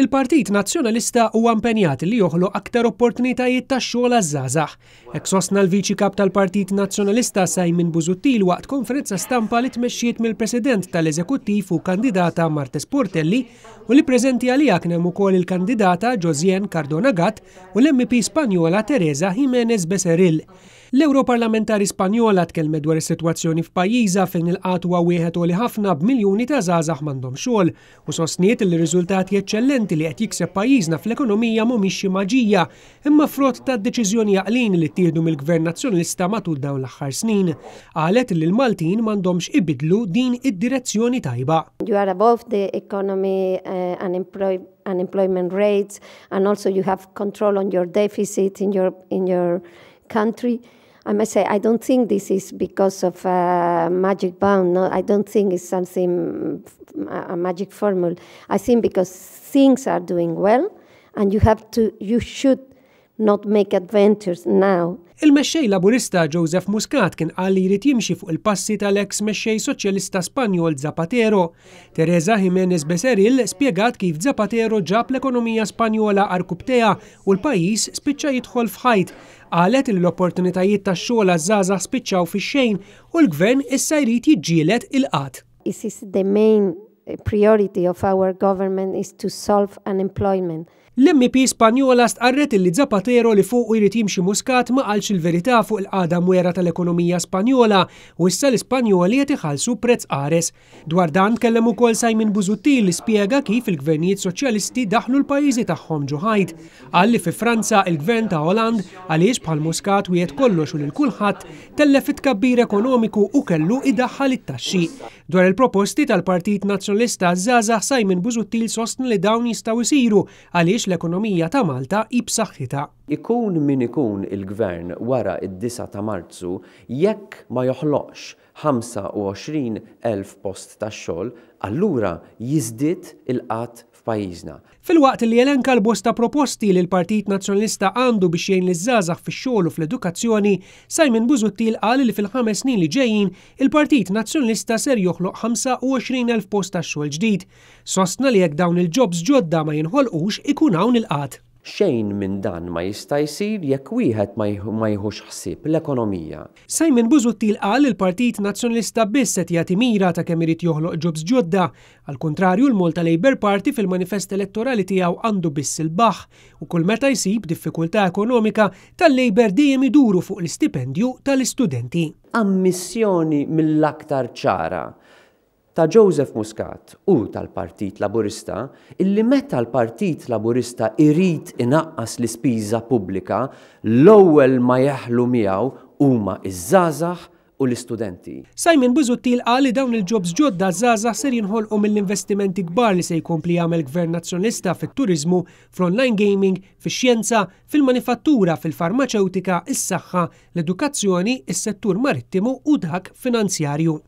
Il-Partit Nazzjonalista huwa impenjat li joħloq aktar opportunitajiet tax-xogħol għaż-żgħażagħ. Hekk sostna l-Viċi Kap tal-Partit Nazzjonalista Simon Busuttil waqt konferenza stampa li tmexxiet mill-President tal-Eżekuttiv u kandidata Marta Sportelli u li preżenti għaliha kien hemm ukoll il-kandidata Josiane Cardona Gatt u l-MP Spanjola Teresa Jiménez Becerril. L-Europarlamentari Spanjola tkellmet dwar is-sitwazzjoni f'pajjiżha fejn il-qatt huwa wieħed għoli ħafna b'miljuni ta' żgħażagħ m'għandhom xogħol u sostniet li r-riżultati eċċellenti li qed jikseb pajjiżna fl-ekonomija mhumiex xi maġija imma frott ta' deċiżjoni għaqlin li ttieħdu mill-Gvern Nazzjonalista matul dawn l-aħħar snin. Qalet li l-Maltin m'għandhomx ibidlu din id-direzzjoni tajba. You are above the economy unemployment rates and also you have control on your deficit in your country. I must say, I don't think this is because of a magic bound. No, I don't think it's something, a magic formula. I think because things are doing well and you should not make adventures now. Il-mexxej Laburista Joseph Muscat kien qal li jrid jimxi fuq il-passi tal-eks mexxej Soċjalista Spanjol Zapatero. Teresa Jiménez Becerril spjegat kif Zapatero ġab l-ekonomija Spanjola arkubteha u l-pajjiż spiċċa jidħol f'ħajt. Qalet li l-opportunitajiet tax-xogħol għaż-żgħażagħ spiċċaw fix-xejn u l-Gvern issa jrid jiġġieled il-qatt. This is the main priority of our government is to solve unemployment. L-MP Spanjola stqarret li Zapatero li fuq jrid jimxi Muscat ma qalx il-verità fuq il-qagħda mwera tal-ekonomija Spanjola u issa l-Ispanjoli qed iħallsu prezz qares. Dwar dan tkellem ukoll Simon Busuttil li spjega kif il-gvernijiet soċjalisti daħlu l-pajjiżi tagħhom ġu ħajt. Qal li fi Franza il-gvern ta' Hollande għaliex bħal Muscat wieħed kollox u lil kulħadd tellef it-tkabbir ekonomiku u kellu idaħħal it-taxxi. Dwar il-proposti tal-Partit Nazzjonalista żgħażagħ Simon Busuttil sostna li dawn jistgħu jsiru għaliex l-ekonomija ta' Malta b'saħħitha. Ikun min ikun il-gvern wara id-9 ta' Marzu jekk ma joħloqx 25,000 post tax-xogħol, allura jiżdied il-qatt f'pajjiżna. Fil-waqt li elenka l-bosta proposti li l-Partit Nazzjonalista għandu biex jgħin liż-żgħażagħ fix-xogħol u fl-edukazzjoni, Simon Busuttil qal li fil-5 snin li ġejjin il-Partit Nazzjonalista ser joħloq 25,000 post tax-xogħol ġdid. Sostna li jekk dawn il-jobs ġodda ma jinħolqux ikun hawn il-qatt. Xejn minn dan ma jista' jsir jekk wieħed ma jieħux ħsieb l-ekonomija. Simon Busuttil qal il-Partit Nazzjonalista biss qed jagħti mira ta' kemm irid joħloq jobs ġodda. Għall-kuntrarju l-Malta Labour Party fil-manifest elettorali tiegħu għandu biss il-baħħ u kull meta jsib diffikultà ekonomika tal-Labour dejjem iduru fuq l-istipendju tal-istudenti. Ammissjoni mill-aktar ċara ta' Joseph Muscat u tal-Partit Laburista illi meta l-Partit Laburista irid inaqqas l-ispiża pubblika l-ewwel ma jaħlu miegħu huma iż-żgħażagħ u l-istudenti. Simon Busuttil qal li dawn il-jobs ġodda żgħażagħ ser jinħolqu mill-investimenti kbar li se jkompli jagħmel Gvern Nazzjonalista fit-turiżmu, fl-online gaming, fix-xjenza, fil-manifattura, fil-farmaceutika, is-saħħa, l-edukazzjoni, is-settur marittimu u dak finanzjarju.